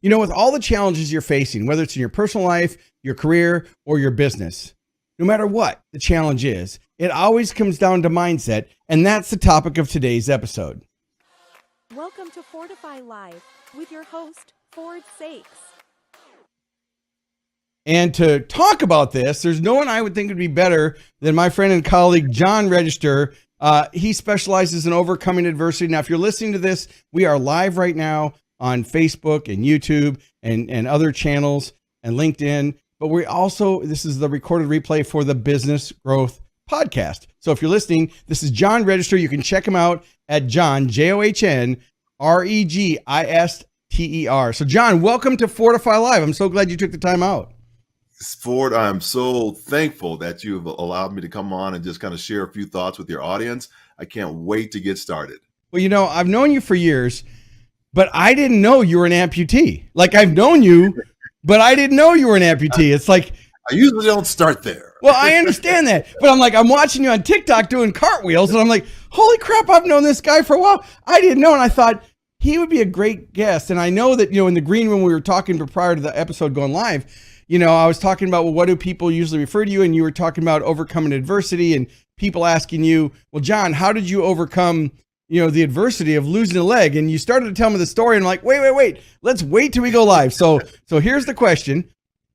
With all the challenges you're facing, whether it's in your personal life, your career, or your business, no matter what the challenge is, it always comes down to mindset. And that's the topic of today's episode. Welcome to Fordify Live with your host, Ford Saeks. And to talk about this, there's no one I would think would be better than my friend and colleague, John Register. He specializes in overcoming adversity. Now, if you're listening to this, we are live right now on Facebook and YouTube and other channels and LinkedIn. But this is the recorded replay for the Business Growth Podcast. So if you're listening, this is John Register. You can check him out at John, JOHN, REGISTER. So John, welcome to Fordify Live. I'm so glad you took the time out. Ford, I'm so thankful that you've allowed me to come on and just kind of share a few thoughts with your audience. I can't wait to get started. Well, I've known you for years, but I didn't know you were an amputee. Like, I've known you, but I didn't know you were an amputee. It's like, I usually don't start there. Well, I understand that, but I'm watching you on TikTok doing cartwheels, and I'm like, holy crap, I've known this guy for a while. I didn't know, and I thought he would be a great guest. And I know that, in the green room we were talking prior to the episode going live, I was talking about, well, what do people usually refer to you? And you were talking about overcoming adversity and people asking you, well, John, how did you overcome the adversity of losing a leg? And you started to tell me the story, and I'm like, wait, let's wait till we go live. So here's the question.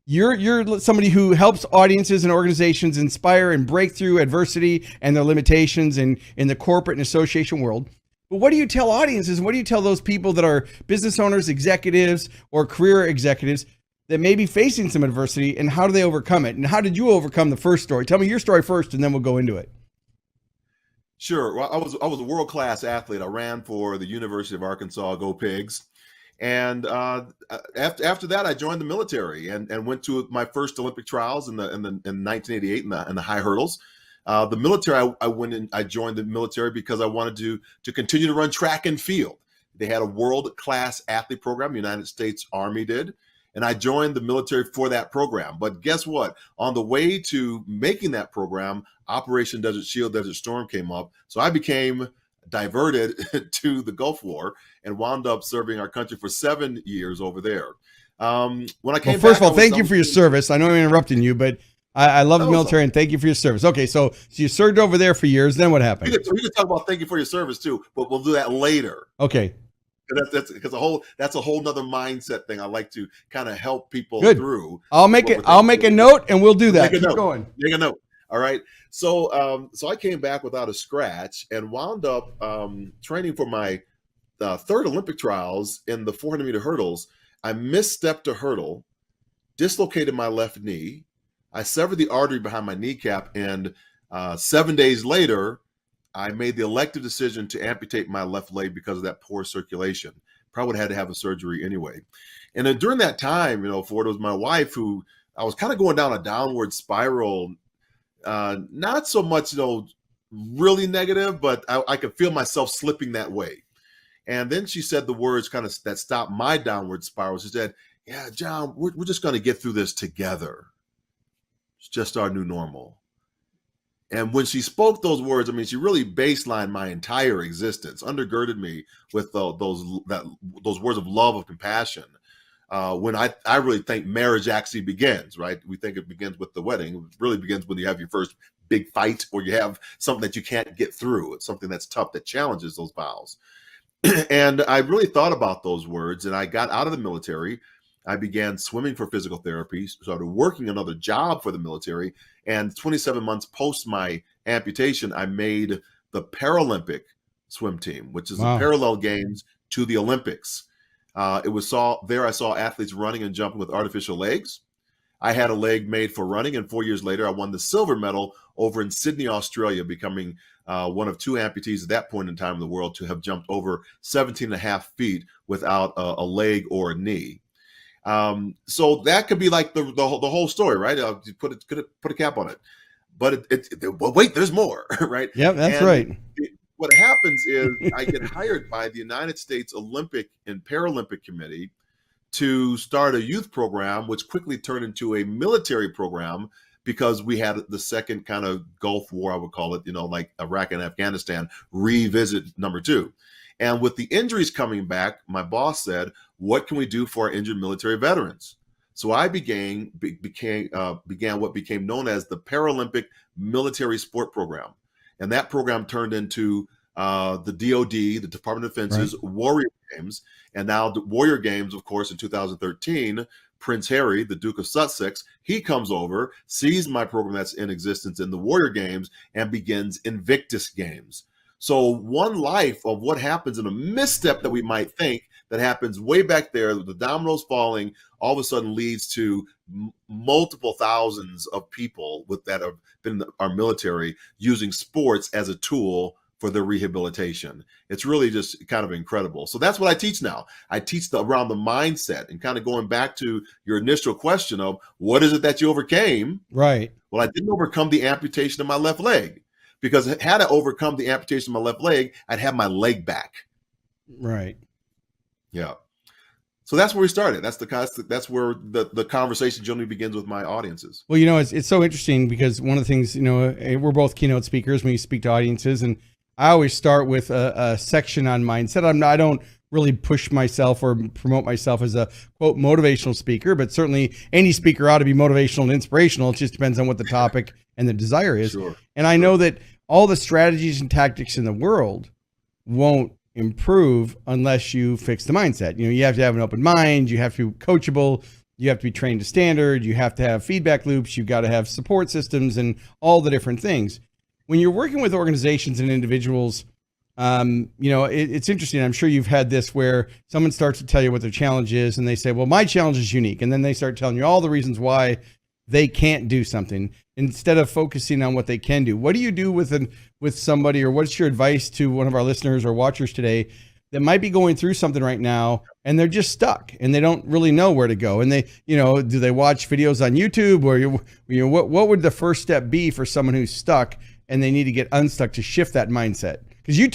You're somebody who helps audiences and organizations inspire and break through adversity and their limitations in the corporate and association world. But what do you tell audiences? What do you tell those people that are business owners, executives, or career executives that may be facing some adversity, and how do they overcome it? And how did you overcome the first story? Tell me your story first, and then we'll go into it. Sure. Well, I was a world-class athlete. I ran for the University of Arkansas, Go Pigs. And after that, I joined the military and went to my first Olympic trials in 1988 in the high hurdles. The military, I joined the military because I wanted to continue to run track and field. They had a world-class athlete program, the United States Army did. And I joined the military for that program. But guess what? On the way to making that program, Operation Desert Shield, Desert Storm came up. So I became diverted to the Gulf War and wound up serving our country for 7 years over there. When I came first of all, thank you for your service. I know I'm interrupting you, but I love the military and thank you for your service. Okay, so you served over there for years. Then what happened? We could talk about thank you for your service too, but we'll do that later. Okay. That's because that's a whole nother mindset thing I like to kind of help people through. I'll make a note and we'll do that. Keep going. Make a note. All right. So I came back without a scratch and wound up training for my third Olympic trials in the 400-meter hurdles. I misstepped a hurdle, dislocated my left knee. I severed the artery behind my kneecap, and 7 days later, I made the elective decision to amputate my left leg because of that poor circulation. Probably would have had to have a surgery anyway. And then during that time, Ford, it was my wife who I was kind of going down a downward spiral. Not so much, really negative, but I could feel myself slipping that way. And then she said the words kind of that stopped my downward spiral. She said, yeah, John, we're just going to get through this together. It's just our new normal. And when she spoke those words, she really baselined my entire existence, undergirded me with those words of love, of compassion. When I really think marriage actually begins, right? We think it begins with the wedding. It really begins when you have your first big fight or you have something that you can't get through. It's something that's tough, that challenges those vows. And I really thought about those words, and I got out of the military. I began swimming for physical therapy, started working another job for the military, and 27 months post my amputation, I made the Paralympic swim team, which is the parallel games to the Olympics. I saw athletes running and jumping with artificial legs. I had a leg made for running, and 4 years later, I won the silver medal over in Sydney, Australia, becoming one of two amputees at that point in time in the world to have jumped over 17 and a half feet without a leg or a knee. So that could be like the whole story, right? Put a cap on it, but wait, there's more, right? Yeah, that's right. What happens is I get hired by the United States Olympic and Paralympic Committee to start a youth program, which quickly turned into a military program because we had the second kind of Gulf War, I would call it, like Iraq and Afghanistan revisit number two. And with the injuries coming back, my boss said, what can we do for our injured military veterans? So I began what became known as the Paralympic Military Sport Program. And that program turned into the DOD, the Department of Defense's Warrior Games. And now the Warrior Games, of course, in 2013, Prince Harry, the Duke of Sussex, he comes over, sees my program that's in existence in the Warrior Games, and begins Invictus Games. So one life of what happens in a misstep that we might think that happens way back there, the dominoes falling, all of a sudden leads to multiple thousands of people that have been in our military using sports as a tool for their rehabilitation. It's really just kind of incredible. So that's what I teach now. I teach around the mindset, and kind of going back to your initial question of what is it that you overcame? Right. Well, I didn't overcome the amputation of my left leg, because had I overcome the amputation of my left leg, I'd have my leg back. Right. Yeah. So that's where we started. That's where the conversation generally begins with my audiences. Well, it's so interesting, because one of the things, we're both keynote speakers when you speak to audiences, and I always start with a section on mindset. I don't really push myself or promote myself as a quote motivational speaker, but certainly any speaker ought to be motivational and inspirational. It just depends on what the topic and the desire is. Sure. And I know that all the strategies and tactics in the world won't improve unless you fix the mindset. You have to have an open mind. You have to be coachable. You have to be trained to standard. You have to have feedback loops. You've got to have support systems and all the different things. When you're working with organizations and individuals, it's interesting. I'm sure you've had this where someone starts to tell you what their challenge is, and they say, well, my challenge is unique. And then they start telling you all the reasons why they can't do something instead of focusing on what they can do. What do you do with somebody, or what's your advice to one of our listeners or watchers today that might be going through something right now and they're just stuck and they don't really know where to go? And they, do they watch videos on YouTube, or what would the first step be for someone who's stuck and they need to get unstuck to shift that mindset? Because you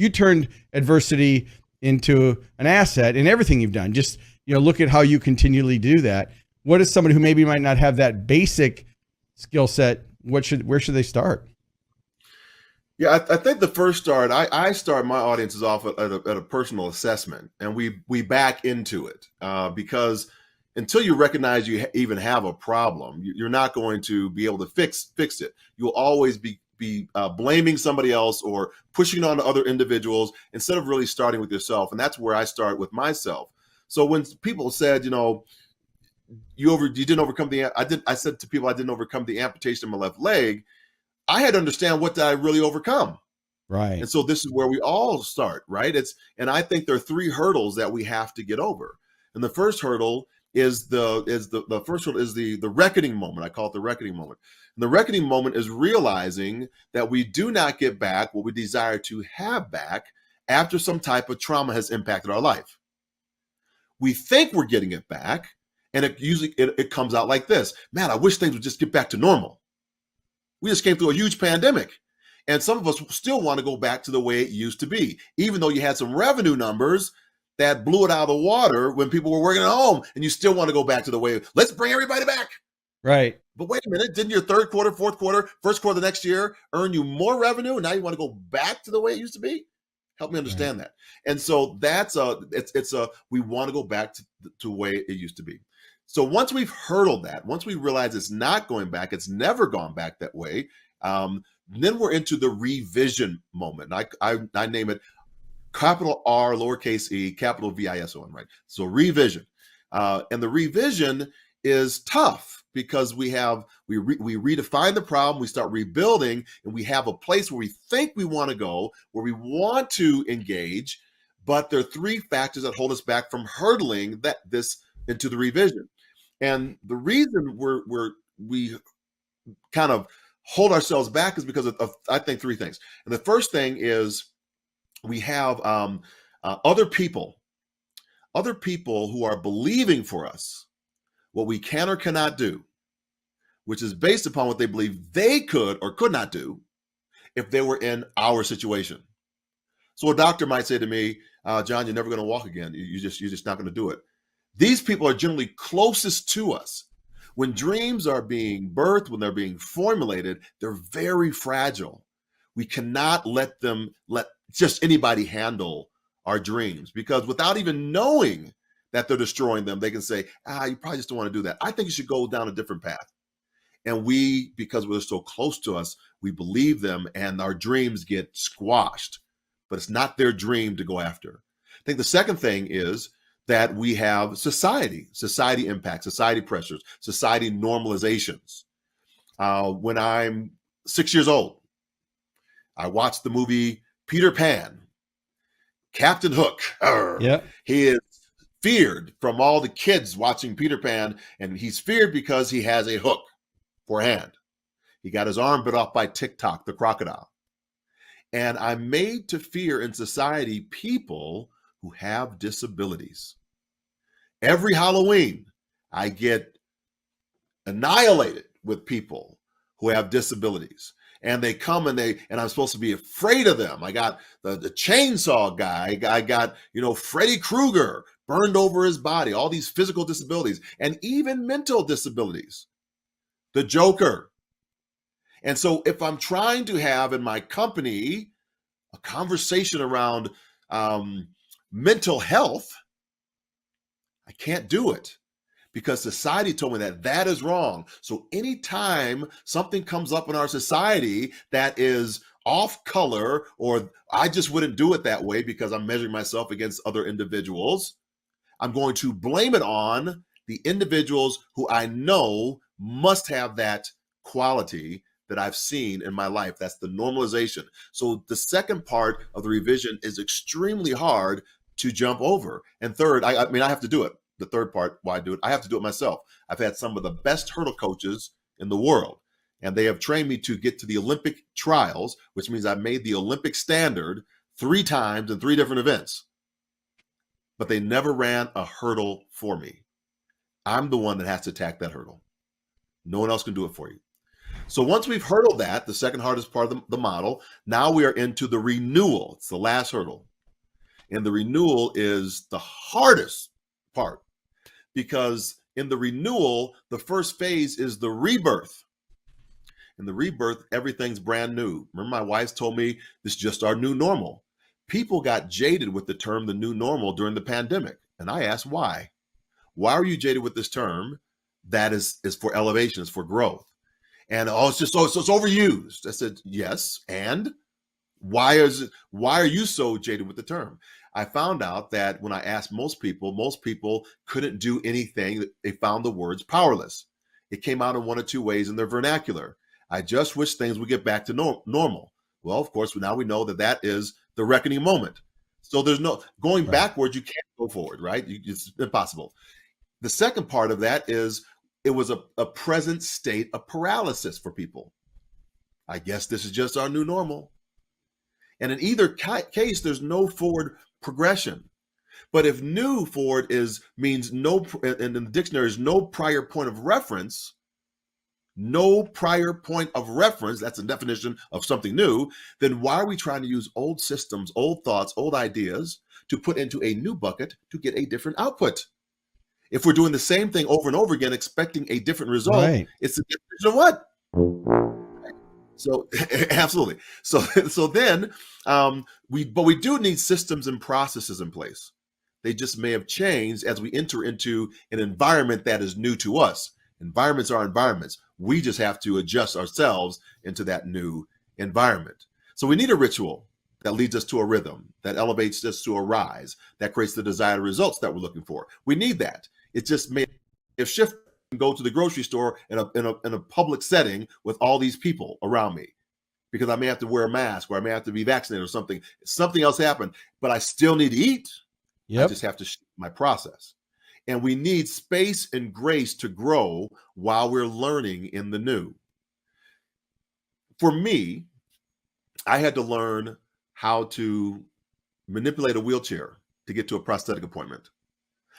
turned adversity into an asset in everything you've done. Just, look at how you continually do that. What is somebody who maybe might not have that basic skill set? Where should they start? Yeah, I think the first start, I start my audiences off at a personal assessment, and we back into it because until you recognize you even have a problem, you're not going to be able to fix it. You'll always be blaming somebody else or pushing on to other individuals instead of really starting with yourself. And that's where I start with myself. So when people said, you didn't overcome I said to people, I didn't overcome the amputation of my left leg. I had to understand, what did I really overcome? Right. And so this is where we all start, right? And I think there are 3 hurdles that we have to get over. And the first hurdle is the reckoning moment. I call it the reckoning moment. And the reckoning moment is realizing that we do not get back what we desire to have back after some type of trauma has impacted our life. We think we're getting it back, and it comes out like this: man, I wish things would just get back to normal. We just came through a huge pandemic, and some of us still want to go back to the way it used to be, even though you had some revenue numbers that blew it out of the water when people were working at home, and you still want to go back to the way, let's bring everybody back. Right. But wait a minute, didn't your third quarter, fourth quarter, first quarter next year earn you more revenue, and now you want to go back to the way it used to be? Help me understand that. And so we want to go back to the way it used to be. So once we've hurdled that, once we realize it's not going back, it's never gone back that way, then we're into the revision moment. I name it capital R, lowercase e, capital VISON, right? So revision. And the revision is tough because we redefine the problem, we start rebuilding, and we have a place where we think we want to go, where we want to engage, but there are 3 factors that hold us back from hurdling this into the revision. And the reason we kind of hold ourselves back is because of I think 3 things. And the first thing is we have other people who are believing for us what we can or cannot do, which is based upon what they believe they could or could not do if they were in our situation. So a doctor might say to me, John, you're never going to walk again. You're just not going to do it. These people are generally closest to us. When dreams are being birthed, when they're being formulated, they're very fragile. We cannot let just anybody handle our dreams, because without even knowing that they're destroying them, they can say, you probably just don't want to do that. I think you should go down a different path. And we, because we're so close to us, we believe them and our dreams get squashed, but it's not their dream to go after. I think the second thing is that we have society impact, society pressures, society normalizations. When I'm 6 years old, I watched the movie Peter Pan. Captain Hook. He is feared from all the kids watching Peter Pan, and he's feared because he has a hook for a hand. He got his arm bit off by TikTok, the crocodile. And I'm made to fear in society people who have disabilities. Every Halloween, I get annihilated with people who have disabilities. And they come and I'm supposed to be afraid of them. I got the chainsaw guy. I got, Freddy Krueger burned over his body, all these physical disabilities, and even mental disabilities. The Joker. And so if I'm trying to have in my company a conversation around mental health, I can't do it because society told me that is wrong. So anytime something comes up in our society that is off color, or I just wouldn't do it that way because I'm measuring myself against other individuals, I'm going to blame it on the individuals who I know must have that quality that I've seen in my life. That's the normalization. So the second part of the revision is extremely hard to jump over. And third, I have to do it. The third part, why I do it, I have to do it myself. I've had some of the best hurdle coaches in the world, and they have trained me to get to the Olympic trials, which means I made the Olympic standard 3 times in 3 different events. But they never ran a hurdle for me. I'm the one that has to attack that hurdle. No one else can do it for you. So once we've hurdled that, the second hardest part of the model, now we are into the renewal. It's the last hurdle. And the renewal is the hardest part, because in the renewal, the first phase is the rebirth. In the rebirth, everything's brand new. Remember, my wife told me this is just our new normal. People got jaded with the term the new normal during the pandemic. And I asked why. Why are you jaded with this term that is for elevation, is for growth? And it's just so it's overused. I said, yes. And why are you so jaded with the term? I found out that when I asked most people couldn't do anything. They found the words powerless. It came out in 1 or 2 ways in their vernacular. I just wish things would get back to normal. Well, of course, now we know that is the reckoning moment. So there's no going backwards. You can't go forward, right? It's impossible. The second part of that is it was a present state of paralysis for people. I guess this is just our new normal. And in either case, there's no forward progression. But if new forward means no, and in the dictionary is no prior point of reference, that's a definition of something new, then why are we trying to use old systems, old thoughts, old ideas to put into a new bucket to get a different output? If we're doing the same thing over and over again, expecting a different result, it's a definition of what? So absolutely. So then we do need systems and processes in place. They just may have changed as we enter into an environment that is new to us. Environments are environments. We just have to adjust ourselves into that new environment. So we need a ritual that leads us to a rhythm, that elevates us to a rise, that creates the desired results that we're looking for. We need that. It just may have shifted and go to the grocery store in a public setting with all these people around me, because I may have to wear a mask or I may have to be vaccinated or something. Something else happened, but I still need to eat. I just have to shift my process. And we need space and grace to grow while we're learning in the new. For me, I had to learn how to manipulate a wheelchair to get to a prosthetic appointment.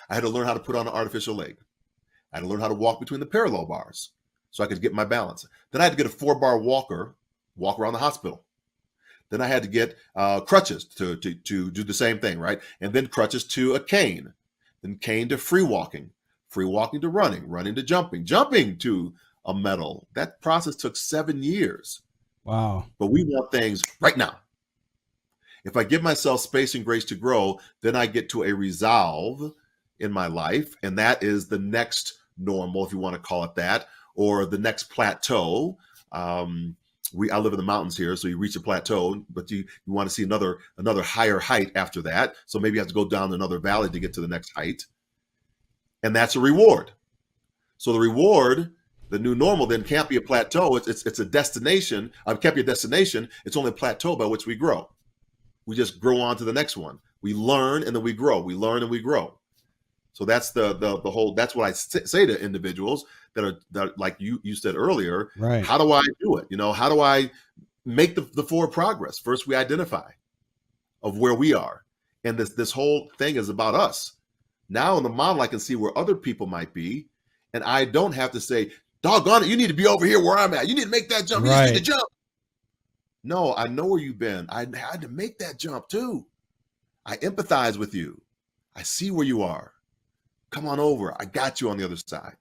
I had to learn how to put on an artificial leg. I had to learn how to walk between the parallel bars so I could get my balance. Then I had to get a 4-bar walker, walk around the hospital. Then I had to get crutches to do the same thing, right? And then crutches to a cane, then cane to free walking to running, running to jumping to a medal. That process took 7 years. Wow. But we want things right now. If I give myself space and grace to grow, then I get to a resolve in my life. And that is the next normal, if you want to call it that, or the next plateau. I live in the mountains here, so you reach a plateau, but you want to see another higher height after that. So maybe you have to go down another valley to get to the next height. And that's a reward. So the reward, the new normal, then can't be a plateau. It's a destination. It can't be a destination. It's only a plateau by which we grow. We just grow on to the next one. We learn and then we grow. We learn and we grow. So that's the whole. That's what I say to individuals that are like you said earlier. Right. How do I do it? How do I make the forward progress? First, we identify of where we are, and this whole thing is about us. Now in the model, I can see where other people might be, and I don't have to say, "Doggone it, you need to be over here where I'm at. You need to make that jump. You Right. need to jump." No, I know where you've been. I had to make that jump too. I empathize with you. I see where you are. Come on over. I got you on the other side.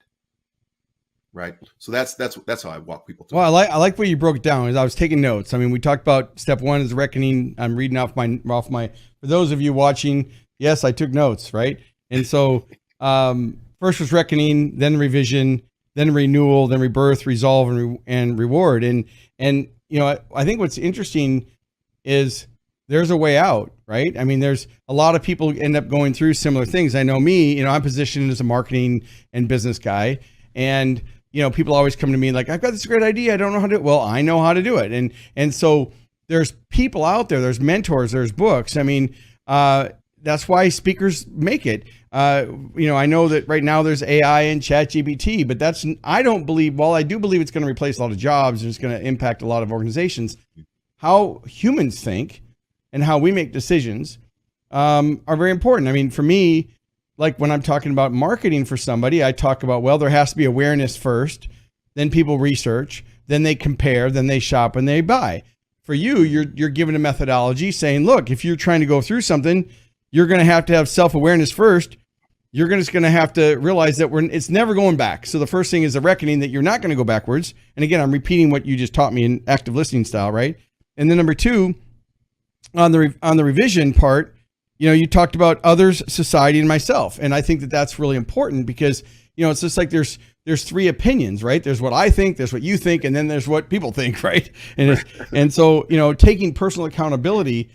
Right. So that's how I walk people through. Well, I like what you broke it down. As I was taking notes. I mean, we talked about step 1 is reckoning. I'm reading off my. For those of you watching, yes, I took notes. Right. And so first was reckoning, then revision, then renewal, then rebirth, resolve, and reward. And I think what's interesting is there's a way out, right? I mean, there's a lot of people end up going through similar things. I know me, I'm positioned as a marketing and business guy, and people always come to me like, I've got this great idea, I don't know how to do it. Well, I know how to do it. And so there's people out there, there's mentors, there's books. I mean, that's why speakers make it. I know that right now there's AI and ChatGPT, but I do believe it's going to replace a lot of jobs and it's going to impact a lot of organizations. How humans think and how we make decisions are very important. I mean, for me, like when I'm talking about marketing for somebody, I talk about, well, there has to be awareness first, then people research, then they compare, then they shop and they buy. For you, you're given a methodology saying, look, if you're trying to go through something, you're going to have self-awareness first. You're just going to have to realize that it's never going back. So the first thing is the reckoning that you're not going to go backwards. And again, I'm repeating what you just taught me in active listening style, right? And then number 2, on the revision part, you talked about others, society, and myself. And I think that that's really important because, it's just like there's 3 opinions, right? There's what I think, there's what you think, and then there's what people think, right? And so, taking personal accountability,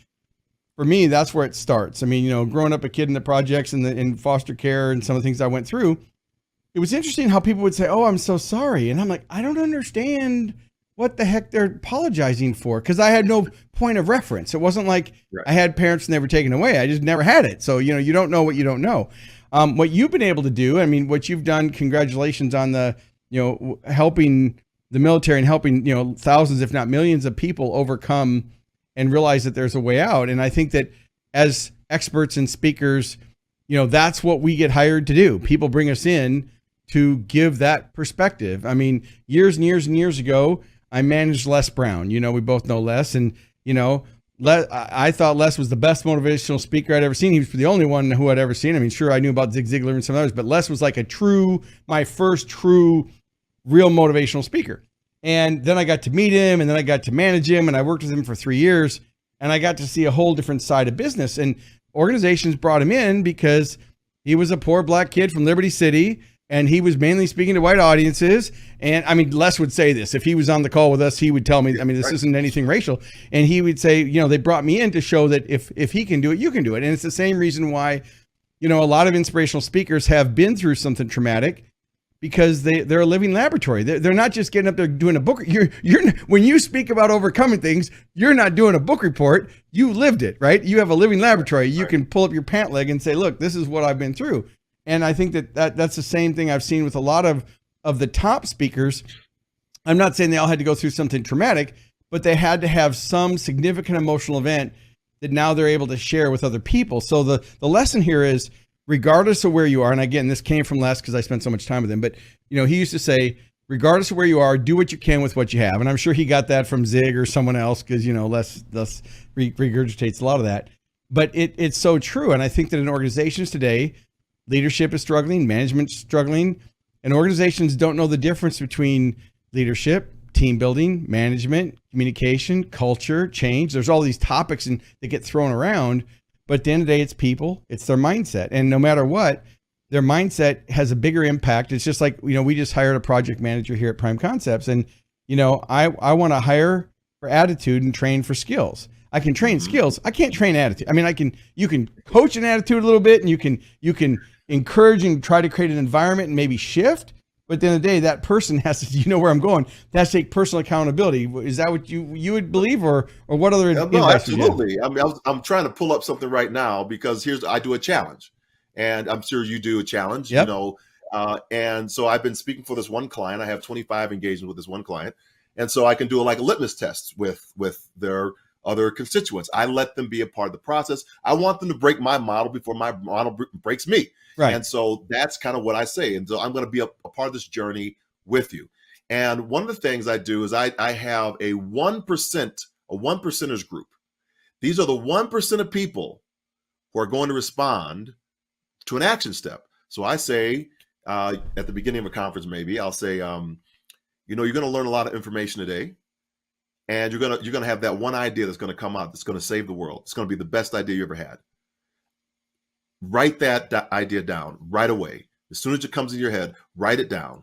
for me, that's where it starts. I mean, growing up a kid in the projects and in foster care and some of the things I went through, it was interesting how people would say, "Oh, I'm so sorry." And I'm like, I don't understand what the heck they're apologizing for, because I had no point of reference. It wasn't like I had parents and they were taken away. I just never had it. So, you don't know what you don't know. What you've been able to do, I mean, what you've done, congratulations on the, helping the military and helping, thousands, if not millions of people overcome and realize that there's a way out. And I think that as experts and speakers, that's what we get hired to do. People bring us in to give that perspective. I mean, years and years and years ago, I managed Les Brown. We both know Les, and I thought Les was the best motivational speaker I'd ever seen. He was the only one who I'd ever seen. I mean, sure, I knew about Zig Ziglar and some others, but Les was like my first true, real motivational speaker. And then I got to meet him, and then I got to manage him, and I worked with him for 3 years, and I got to see a whole different side of business. And organizations brought him in because he was a poor black kid from Liberty City, and he was mainly speaking to white audiences. And I mean, Les would say this, if he was on the call with us, he would tell me, I mean, this isn't anything racial. And he would say, they brought me in to show that if he can do it, you can do it. And it's the same reason why, a lot of inspirational speakers have been through something traumatic, because they're a living laboratory. They're not just getting up there doing a book. When you speak about overcoming things, you're not doing a book report. You lived it, right? You have a living laboratory. You can pull up your pant leg and say, look, this is what I've been through. And I think that's the same thing I've seen with a lot of the top speakers. I'm not saying they all had to go through something traumatic, but they had to have some significant emotional event that now they're able to share with other people. So the lesson here is, regardless of where you are, and again, this came from Les because I spent so much time with him, but he used to say, regardless of where you are, do what you can with what you have. And I'm sure he got that from Zig or someone else, because Les regurgitates a lot of that. But it's so true. And I think that in organizations today, leadership is struggling, management's struggling, and organizations don't know the difference between leadership, team building, management, communication, culture, change. There's all these topics that get thrown around, but at the end of the day, it's people, it's their mindset. And no matter what, their mindset has a bigger impact. It's just like, we just hired a project manager here at Prime Concepts, and, I want to hire for attitude and train for skills. I can train skills. I can't train attitude. I mean, you can coach an attitude a little bit, and you can encourage and try to create an environment and maybe shift. But at the end of the day, that person has to, where I'm going, has to take personal accountability. Is that what you would believe, or what other advice? No, absolutely. I mean, I'm trying to pull up something right now because I do a challenge, and I'm sure you do a challenge, Yep. And so I've been speaking for this one client. I have 25 engagements with this one client. And so I can do a litmus test with their other constituents. I let them be a part of the process. I want them to break my model before my model breaks me. Right. And so that's kind of what I say. And so I'm going to be a part of this journey with you. And one of the things I do is I have a 1%ers group. These are the 1% of people who are going to respond to an action step. So I say at the beginning of a conference, maybe I'll say, you're going to learn a lot of information today. And you're gonna have that one idea that's gonna come out that's gonna save the world. It's gonna be the best idea you ever had. Write that idea down right away. As soon as it comes in your head, write it down.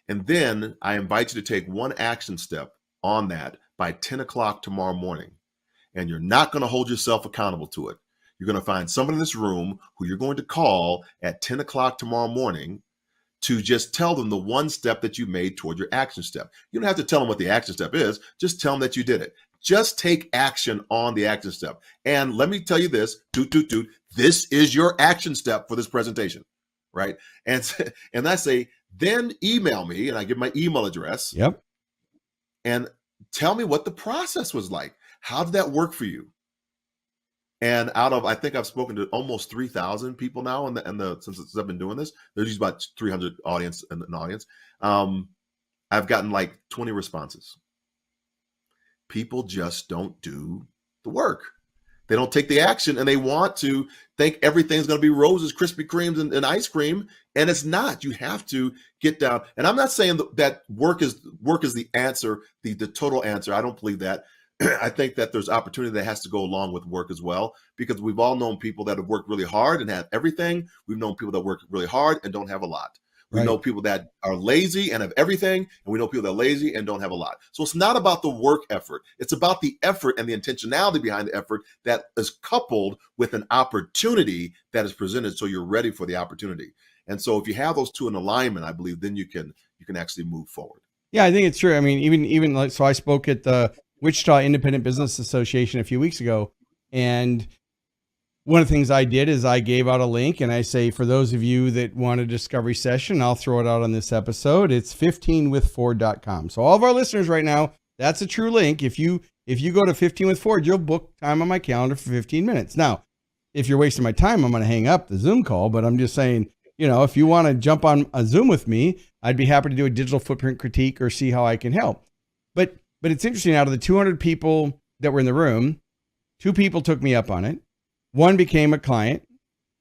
And then I invite you to take one action step on that by 10 o'clock tomorrow morning. And you're not gonna hold yourself accountable to it. You're gonna find someone in this room who you're going to call at 10 o'clock tomorrow morning to just tell them the one step that you made toward your action step. You don't have to tell them what the action step is. Just tell them that you did it. Just take action on the action step. And let me tell you this, this is your action step for this presentation, right? And I say, then email me, and I give my email address. Yep. And tell me what the process was like. How did that work for you? And I think I've spoken to almost 3,000 people now, since I've been doing this. There's usually about 300 audience in an audience. I've gotten 20 responses. People just don't do the work. They don't take the action, and they want to think everything's going to be roses, Krispy Kremes, and ice cream, and it's not. You have to get down. And I'm not saying that work is the answer, the total answer. I don't believe that. I think that there's opportunity that has to go along with work as well, because we've all known people that have worked really hard and have everything. We've known people that work really hard and don't have a lot. We know people that are lazy and have everything, and we know people that are lazy and don't have a lot. So it's not about the work effort. It's about the effort and the intentionality behind the effort that is coupled with an opportunity that is presented so you're ready for the opportunity. And so if you have those two in alignment, I believe then you can actually move forward. Yeah, I think it's true. I mean, even so I spoke at the Wichita Independent Business Association a few weeks ago, and one of the things I did is I gave out a link, and I say, for those of you that want a discovery session, I'll throw it out on this episode. It's 15withford.com. So all of our listeners right now, that's a true link. If you go to 15 with Ford, you'll book time on my calendar for 15 minutes. Now, if you're wasting my time, I'm going to hang up the Zoom call, but I'm just saying, if you want to jump on a Zoom with me, I'd be happy to do a digital footprint critique or see how I can help. But it's interesting, out of the 200 people that were in the room, 2 people took me up on it. One became a client,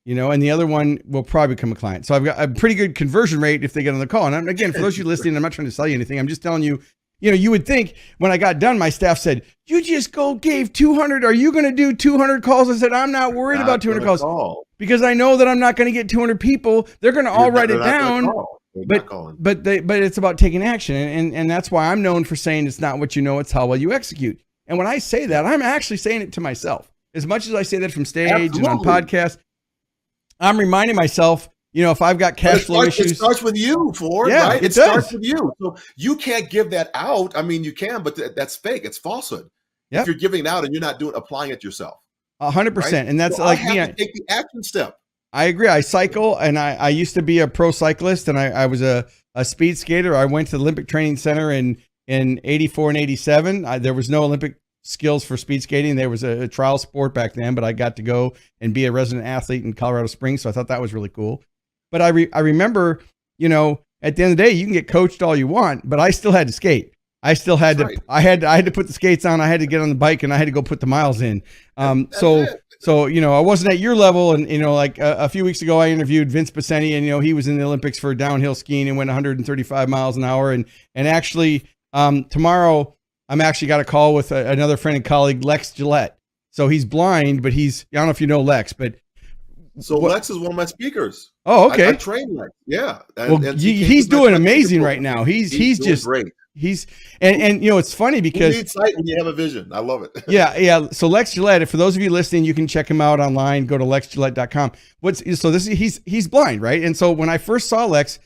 and the other one will probably become a client. So I've got a pretty good conversion rate if they get on the call. And again, for those of you listening, I'm not trying to sell you anything. I'm just telling you, you would think when I got done, my staff said, you just gave 200. Are you going to do 200 calls? I said, I'm not worried about 200 calls because I know that I'm not going to get 200 people. They're going to all write it down. But it's about taking action. And that's why I'm known for saying it's not what you know, it's how well you execute. And when I say that, I'm actually saying it to myself. As much as I say that from stage and on podcasts, I'm reminding myself, if I've got cash flow issues. It starts with you, Ford, yeah, right? It starts with you. So you can't give that out. I mean, you can, but that's fake. It's falsehood. Yep. If you're giving it out and you're not applying it yourself. 100%. Right? And that's I have to take the action step. I agree. I cycle, and I used to be a pro cyclist, and I was a speed skater. I went to the Olympic Training Center in 84 and 87. There was no Olympic skills for speed skating. There was a trial sport back then, but I got to go and be a resident athlete in Colorado Springs. So I thought that was really cool. But I remember, at the end of the day, you can get coached all you want, but I still had to skate. I still had I had to put the skates on. I had to get on the bike, and I had to go put the miles in. So I wasn't at your level. And, a few weeks ago, I interviewed Vince Paceni, and, he was in the Olympics for downhill skiing and went 135 miles an hour. And actually, Tomorrow, I'm actually got a call with another friend and colleague, Lex Gillette. So he's blind, but I don't know if you know Lex, but. So Lex is one of my speakers. Oh, okay. I train Lex. Yeah. And he's doing amazing right now. He's just great. And it's funny because you need sight when you have a vision. I love it. Yeah. So Lex Gillette, for those of you listening, you can check him out online. Go to lexgillette.com. He's blind, right? And so when I first saw Lex,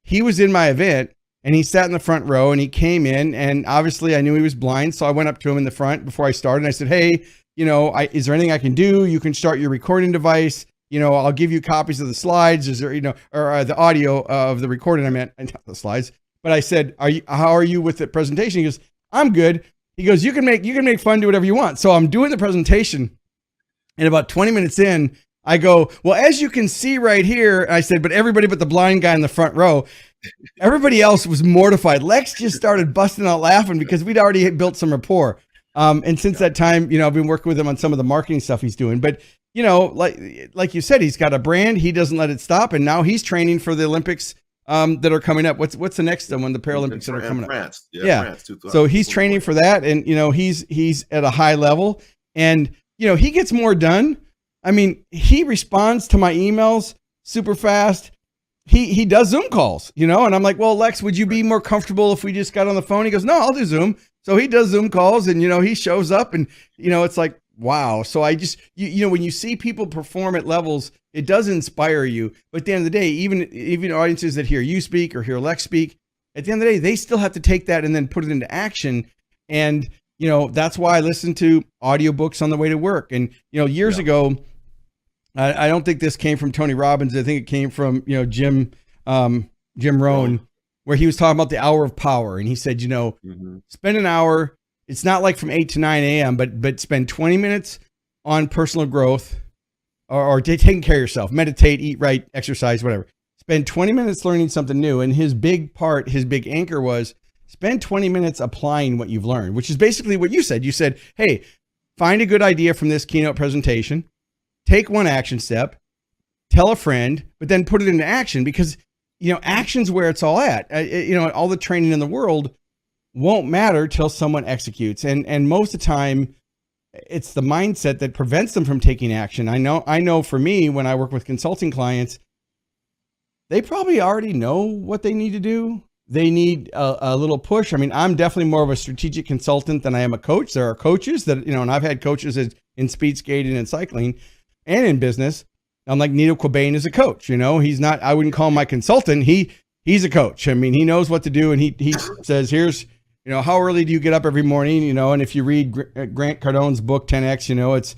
he was in my event and he sat in the front row and he came in, and obviously I knew he was blind. So I went up to him in the front before I started and I said, hey, is there anything I can do? You can start your recording device. I'll give you copies of the slides. Is there, or the audio of the recording? I meant not the slides, but I said, how are you with the presentation? He goes, I'm good. He goes, you can make fun, do whatever you want. So I'm doing the presentation, and about 20 minutes in, I go, well, as you can see right here, I said, but everybody but the blind guy in the front row, everybody else was mortified. Lex just started busting out laughing because we'd already built some rapport. And since that time, I've been working with him on some of the marketing stuff he's doing, but like you said, he's got a brand. He doesn't let it stop, and now he's training for the Olympics that are coming up. What's the next one? The Paralympics that are coming France. up. Yeah. France, so he's training for that, and he's at a high level, and he gets more done. I mean, he responds to my emails super fast. He does Zoom calls, and I'm like, well, Lex, would you be more comfortable if we just got on the phone? He goes, no, I'll do Zoom. So he does Zoom calls, and he shows up, and it's like, wow. So I just, when you see people perform at levels, it does inspire you. But at the end of the day, even audiences that hear you speak or hear Lex speak, at the end of the day, they still have to take that and then put it into action. And, that's why I listen to audiobooks on the way to work. And, years ago, I don't think this came from Tony Robbins. I think it came from, Jim Rohn, where he was talking about the hour of power. And he said, spend an hour. It's not like from 8 to 9 a.m., but spend 20 minutes on personal growth or taking care of yourself, meditate, eat right, exercise, whatever. Spend 20 minutes learning something new. And his big anchor was spend 20 minutes applying what you've learned, which is basically what you said. You said, hey, find a good idea from this keynote presentation, take one action step, tell a friend, but then put it into action because, action's where it's all at. All the training in the world won't matter till someone executes. And most of the time it's the mindset that prevents them from taking action. I know for me, when I work with consulting clients, they probably already know what they need to do. They need a little push. I mean, I'm definitely more of a strategic consultant than I am a coach. There are coaches that, and I've had coaches in speed skating and cycling and in business. I'm like Nito Cobain is a coach, he's not, I wouldn't call him my consultant. He's a coach. I mean, he knows what to do. And he says, here's, how early do you get up every morning? And if you read Grant Cardone's book, 10X, it's,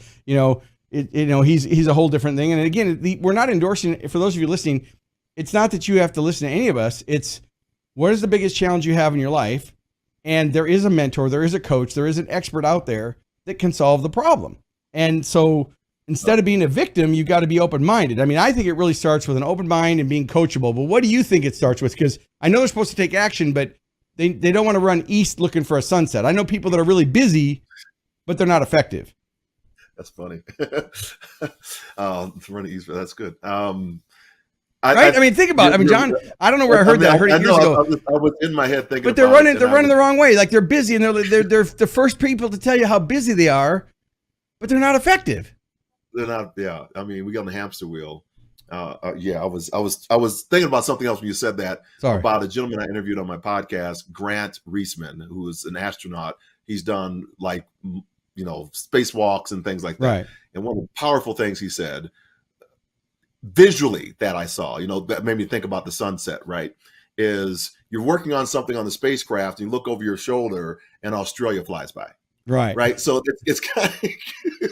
he's a whole different thing. And again, we're not endorsing, for those of you listening, it's not that you have to listen to any of us. It's what is the biggest challenge you have in your life? And there is a mentor, there is a coach, there is an expert out there that can solve the problem. And so instead of being a victim, you got to be open-minded. I mean, I think it really starts with an open mind and being coachable. But what do you think it starts with? Because I know they're supposed to take action, but they don't want to run east looking for a sunset. I know people that are really busy, but they're not effective. That's funny. Running east, that's good. Right? I mean, think about it. I mean, John, I don't know where I heard that. I heard it years ago. I was in my head thinking, but they're running the wrong way. Like they're busy, and they're the first people to tell you how busy they are, but they're not effective. They're not. Yeah. I mean, we got on the hamster wheel. Yeah. I was thinking about something else when you said that. Sorry. About a gentleman I interviewed on my podcast, Grant Reisman, who is an astronaut. He's done like spacewalks and things like that. Right. And one of the powerful things he said, visually, that I saw, that made me think about the sunset, right, is you're working on something on the spacecraft and you look over your shoulder and Australia flies by. Right. So it's kind of,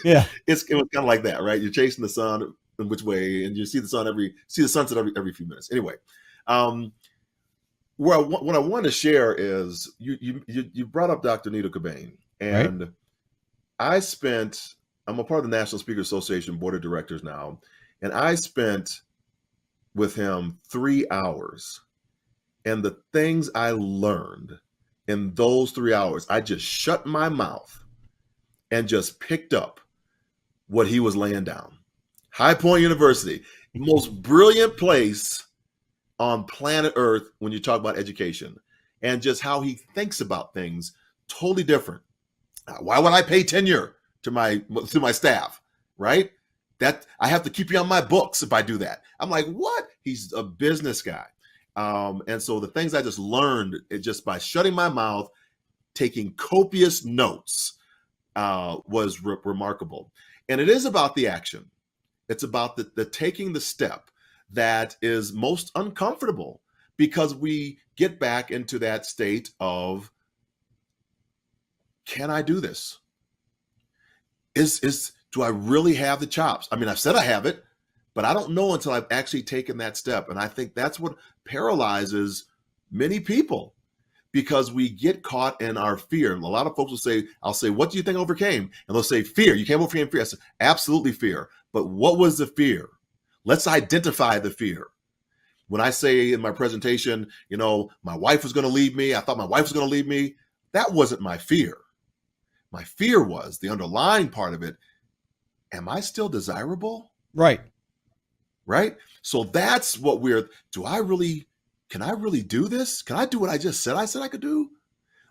yeah, it was kind of like that, right? You're chasing the sun in which way, and you see the sunset every few minutes. Anyway, what I want to share is you brought up Dr. Nito Cobain, and right. I'm a part of the National Speaker Association Board of Directors now. And I spent with him 3 hours, and the things I learned in those 3 hours, I just shut my mouth and just picked up what he was laying down. High Point University, most brilliant place on planet Earth when you talk about education. and just how he thinks about things, totally different. Why would I pay tenure to my staff, right? That I have to keep you on my books if I do that. I'm like, what? He's a business guy. And so the things I just learned just by shutting my mouth, taking copious notes, was remarkable. And it is about the action. It's about the taking the step that is most uncomfortable, because we get back into that state of, can I do this? Do I really have the chops? I mean, I've said I have it, but I don't know until I've actually taken that step. And I think that's what paralyzes many people, because we get caught in our fear. And a lot of folks will say, I'll say, what do you think I overcame? And they'll say, fear. You can't overcome fear. I said, absolutely fear. But what was the fear? Let's identify the fear. When I say in my presentation, my wife was going to leave me, I thought my wife was going to leave me, that wasn't my fear. My fear was the underlying part of it. Am I still desirable? Right. Right. So that's what can I really do this? Can I do what I said I could do?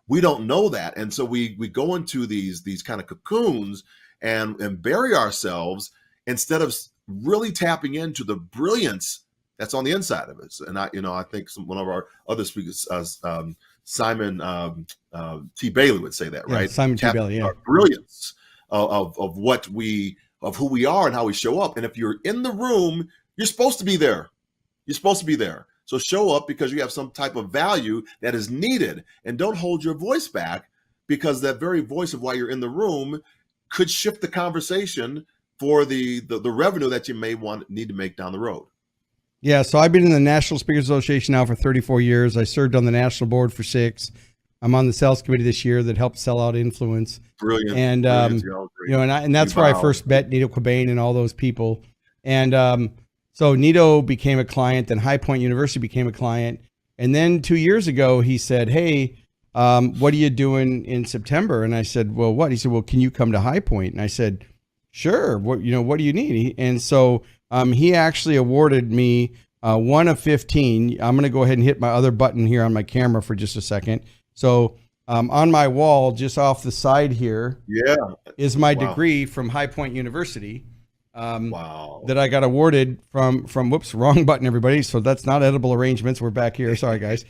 We don't know that. And so we go into these kind of cocoons and bury ourselves instead of really tapping into the brilliance that's on the inside of us. And I think one of our other speakers, Simon T. Bailey would say that, right? Yeah, Simon T. Bailey, yeah. Our brilliance of who we are and how we show up. And if you're in the room, you're supposed to be there. You're supposed to be there. So show up because you have some type of value that is needed, and don't hold your voice back, because that very voice of why you're in the room could shift the conversation for the revenue that you may need to make down the road. Yeah. So I've been in the National Speakers Association now for 34 years. I served on the national board for 6. I'm on the sales committee this year that helped sell out Influence. Brilliant. And, and that's where I first met Nito Cobain and all those people. And, so Nito became a client, then High Point University became a client. And then 2 years ago, he said, hey, what are you doing in September? And I said, well, what? He said, well, can you come to High Point? And I said, sure. What do you need? And so he actually awarded me 1 of 15. I'm going to go ahead and hit my other button here on my camera for just a second. So on my wall, just off the side here, is my degree from High Point University. That I got awarded from whoops, wrong button, everybody. So that's not edible arrangements. We're back here. Sorry, guys.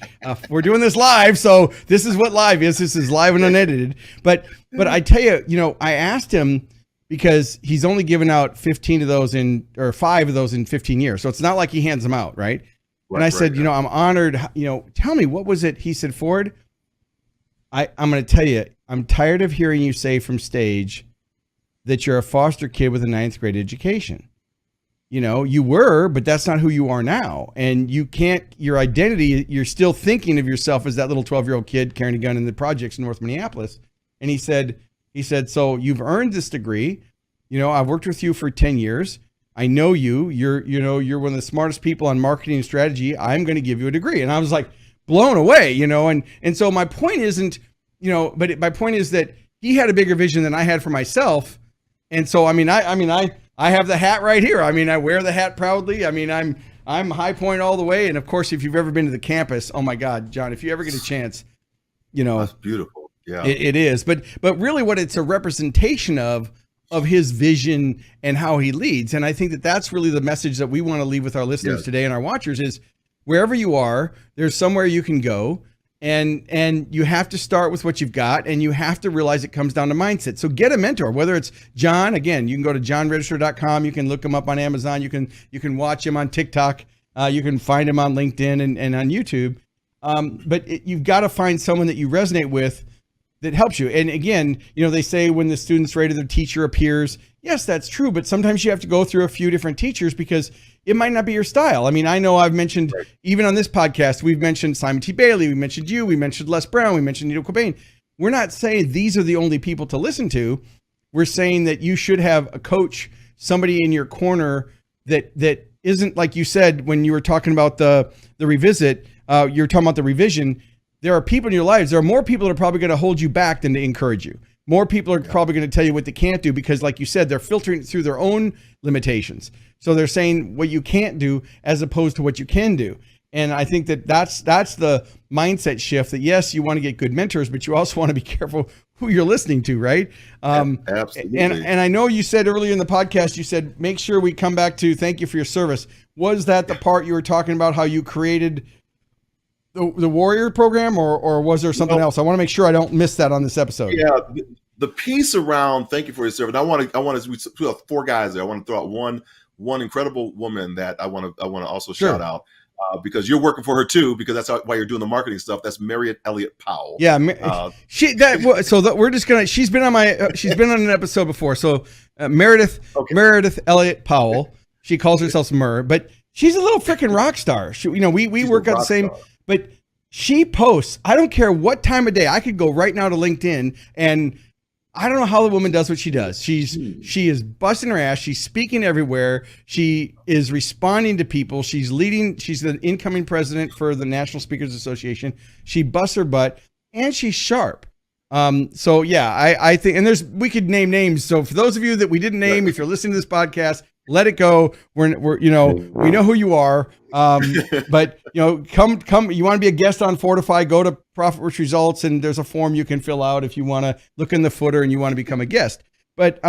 We're doing this live. So this is what live is. This is live and unedited. But I tell you, I asked him, because he's only given out 5 of those in 15 years. So it's not like he hands them out. Right. And I said, I'm honored. Tell me, what was it? He said, Ford, I'm going to tell you, I'm tired of hearing you say from stage that you're a foster kid with a 9th grade education. You were, but that's not who you are now. And your identity, you're still thinking of yourself as that little 12-year-old kid carrying a gun in the projects in North Minneapolis. And he said, so you've earned this degree. I've worked with you for 10 years. I know you, you're one of the smartest people on marketing and strategy. I'm going to give you a degree. And I was like blown away, and so my point isn't, but my point is that he had a bigger vision than I had for myself. And so, I have the hat right here. I wear the hat proudly. I'm High Point all the way. And of course, if you've ever been to the campus, oh my God, John, if you ever get a chance, that's beautiful. Yeah, it is. But really what it's a representation of his vision and how he leads. And I think that that's really the message that we want to leave with our listeners today and our watchers is, wherever you are, there's somewhere you can go. And you have to start with what you've got, and you have to realize it comes down to mindset. So get a mentor, whether it's John. Again, you can go to johnregister.com. You can look him up on Amazon. You can watch him on TikTok. You can find him on LinkedIn and on YouTube. But you've got to find someone that you resonate with that helps you. And again, they say when the student's ready, the teacher appears. Yes, that's true. But sometimes you have to go through a few different teachers because it might not be your style. I know I've mentioned, even on this podcast, we've mentioned Simon T. Bailey, we mentioned you, we mentioned Les Brown, we mentioned Nito Cobain. We're not saying these are the only people to listen to. We're saying that you should have a coach, somebody in your corner that isn't, like you said, when you were talking about the revisit, you're talking about the revision. There are people in your lives. There are more people that are probably going to hold you back than to encourage you. More people are probably going to tell you what they can't do because, like you said, they're filtering through their own limitations. So they're saying what you can't do as opposed to what you can do. And I think that's the mindset shift that, yes, you want to get good mentors, but you also want to be careful who you're listening to, right? Absolutely. And I know you said earlier in the podcast, you said, make sure we come back to thank you for your service. Was that the part you were talking about, how you created the Warrior program, or was there something else? I want to make sure I don't miss that on this episode. Yeah. The piece around thank you for your service. I want to we have 4 guys there. I want to throw out one incredible woman that I want to also shout out. Because you're working for her too, because that's why you're doing the marketing stuff. That's Marriott Elliott Powell. Yeah, she's been on an episode before. So Meredith Elliott Powell, she calls herself Mur, but she's a little freaking rock star. We work out the same, but she posts. I don't care what time of day. I could go right now to LinkedIn, and I don't know how the woman does what she does. She is busting her ass. She's speaking everywhere. She is responding to people. She's leading. She's the incoming president for the National Speakers Association. She busts her butt, and she's sharp. So yeah, I think, and we could name names. So for those of you that we didn't name, if you're listening to this podcast, let it go. We know who you are. But come, you want to be a guest on Fordify, go to Profit Rich Results, and there's a form you can fill out if you want to look in the footer and you want to become a guest. But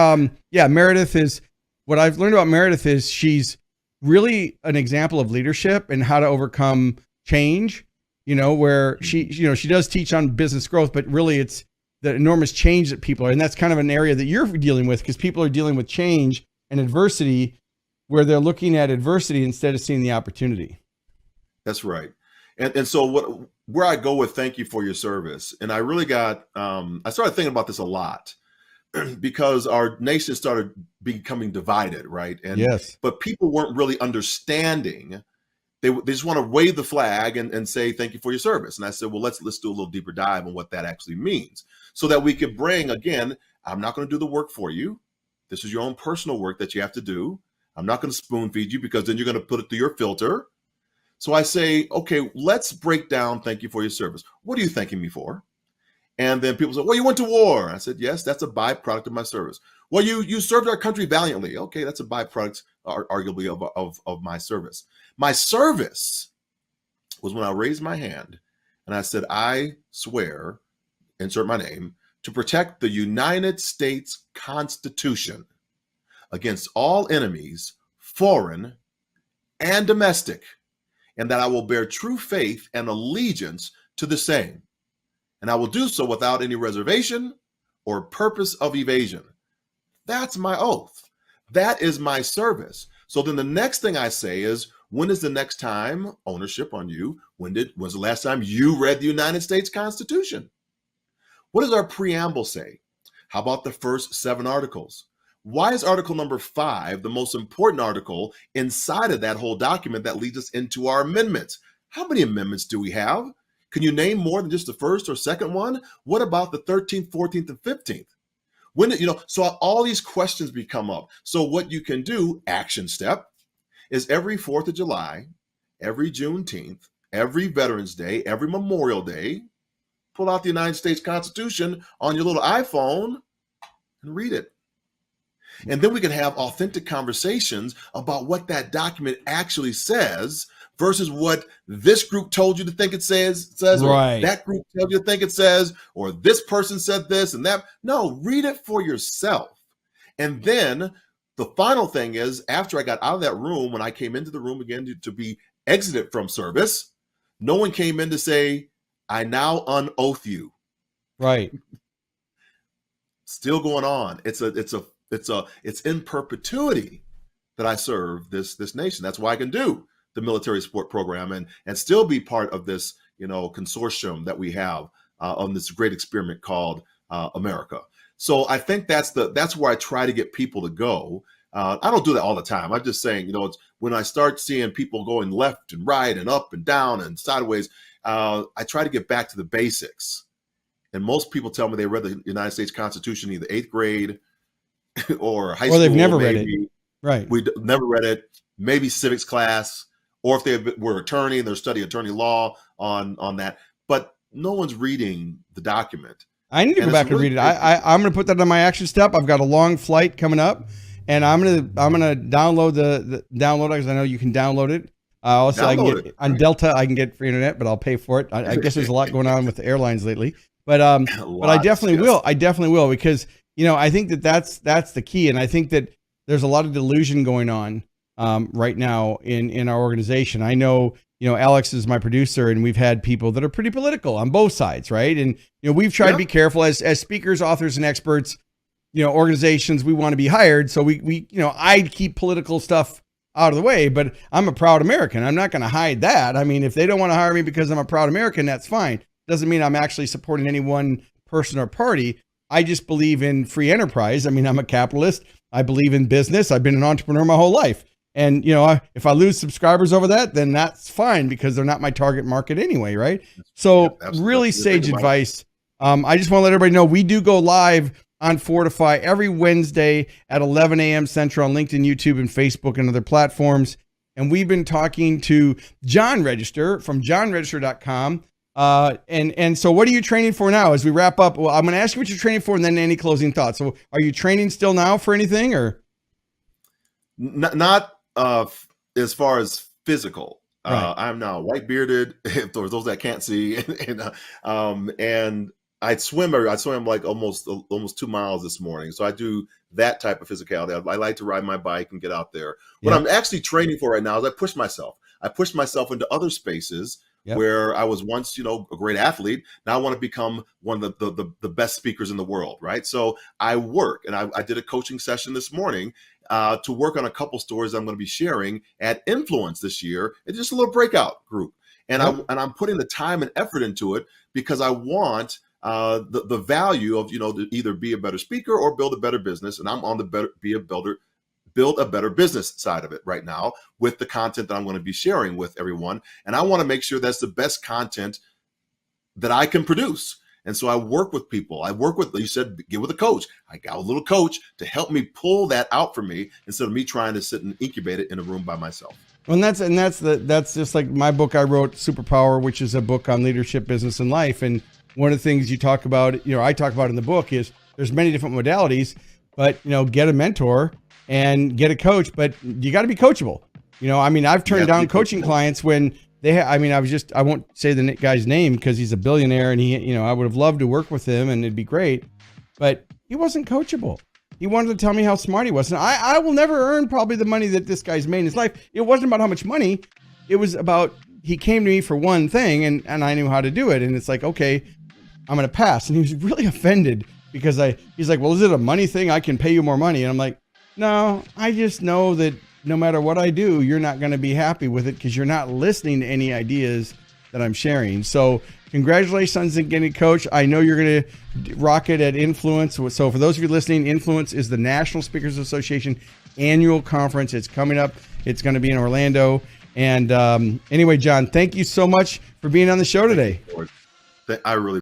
Meredith is, what I've learned about Meredith is she's really an example of leadership and how to overcome change, where she does teach on business growth, but really it's the enormous change that people are. And that's kind of an area that you're dealing with, because people are dealing with change and adversity, where they're looking at adversity instead of seeing the opportunity. That's right. And so where I go with thank you for your service, and I really got, I started thinking about this a lot because our nation started becoming divided, right? And yes. But people weren't really understanding. They just want to wave the flag and say thank you for your service. And I said, well, let's do a little deeper dive on what that actually means, so that we could bring, again, I'm not going to do the work for you. This is your own personal work that you have to do. I'm not going to spoon feed you, because then you're going to put it through your filter. So I say, okay, let's break down thank you for your service. What are you thanking me for? And then people say, well, you went to war. I said, yes, that's a byproduct of my service. Well, you served our country valiantly. Okay, that's a byproduct, arguably, of my service. My service was when I raised my hand and I said, I swear, insert my name, to protect the United States Constitution against all enemies, foreign and domestic, and that I will bear true faith and allegiance to the same. And I will do so without any reservation or purpose of evasion. That's my oath. That is my service. So then the next thing I say is, when is the next time, ownership on you, when's the last time you read the United States Constitution? What does our preamble say? How about the first 7 articles? Why is article number 5 the most important article inside of that whole document that leads us into our amendments? How many amendments do we have? Can you name more than just the first or second one? What about the 13th, 14th, and 15th? So all these questions become up. So what you can do, action step, is every 4th of July, every Juneteenth, every Veterans Day, every Memorial Day, pull out the United States Constitution on your little iPhone and read it. And then we can have authentic conversations about what that document actually says versus what this group told you to think it says, right, or that group told you to think it says, or this person said this and that. No, read it for yourself. And then the final thing is, after I got out of that room, when I came into the room again to be exited from service, no one came in to say, I now unoath you. Right. Still going on. It's in perpetuity that I serve this nation. That's why I can do the military support program and still be part of this, consortium that we have on this great experiment called America. So I think that's where I try to get people to go. I don't do that all the time. I'm just saying, it's when I start seeing people going left and right and up and down and sideways, I try to get back to the basics. And most people tell me they read the United States Constitution either 8th grade or high school. Or they've never read it. Right. We never read it. Maybe civics class, or if they were attorney and they're studying attorney law on that. But no one's reading the document. I need to go back and read it. I'm going to put that on my action step. I've got a long flight coming up, and I'm going to download the download, because I know you can download it. Also, I can Download get it. on Delta. I can get free internet, but I'll pay for it. I guess there's a lot going on with the airlines lately, but I definitely yes. will. I definitely will, because I think that's the key, and I think that there's a lot of delusion going on right now in our organization. I know, Alex is my producer, and we've had people that are pretty political on both sides, right? And we've tried to be careful as speakers, authors, and experts. Organizations, we want to be hired, so we I keep political stuff out of the way, but I'm a proud American. I'm not going to hide that. I mean, if they don't want to hire me because I'm a proud American, that's fine. Doesn't mean I'm actually supporting any one person or party. I just believe in free enterprise. I mean, I'm a capitalist. I believe in business. I've been an entrepreneur my whole life. And, if I lose subscribers over that, then that's fine, because they're not my target market anyway, right? So really sage advice. I just want to let everybody know we do go live on Fordify every Wednesday at 11 a.m. Central on LinkedIn, YouTube, and Facebook, and other platforms. And we've been talking to John Register from johnregister.com. And so what are you training for now as we wrap up? Well, I'm going to ask you what you're training for, and then any closing thoughts. So are you training still now for anything, or? Not as far as physical. Right. I'm now white bearded, for those that can't see, and I swim like almost 2 miles this morning. So I do that type of physicality. I like to ride my bike and get out there. What I'm actually training for right now is I push myself. I push myself into other spaces where I was once, a great athlete. Now I want to become one of the best speakers in the world, right? So I work, and I did a coaching session this morning to work on a couple stories I'm going to be sharing at Influence this year. It's just a little breakout group. And I'm putting the time and effort into it because I want the value of, to either be a better speaker or build a better business. And I'm on the build a better business side of it right now with the content that I'm going to be sharing with everyone. And I want to make sure that's the best content that I can produce. And so I work with people. You said, get with a coach. I got a little coach to help me pull that out for me instead of me trying to sit and incubate it in a room by myself. Well, and that's just like my book I wrote, Superpower, which is a book on leadership, business, and life. And one of the things you talk about, I talk about in the book, is there's many different modalities, but get a mentor and get a coach, but you got to be coachable. I've turned down coaching clients when I won't say the guy's name because he's a billionaire, and I would have loved to work with him and it'd be great, but he wasn't coachable. He wanted to tell me how smart he was. And I will never earn probably the money that this guy's made in his life. It wasn't about how much money. It was about, he came to me for one thing, and I knew how to do it. And it's like, okay, I'm going to pass. And he was really offended because he's like, well, is it a money thing? I can pay you more money. And I'm like, no, I just know that no matter what I do, you're not going to be happy with it because you're not listening to any ideas that I'm sharing. So congratulations on getting a coach. I know you're going to rock it at Influence. So for those of you listening, Influence is the National Speakers Association annual conference. It's coming up. It's going to be in Orlando. And anyway, John, thank you so much for being on the show today. I really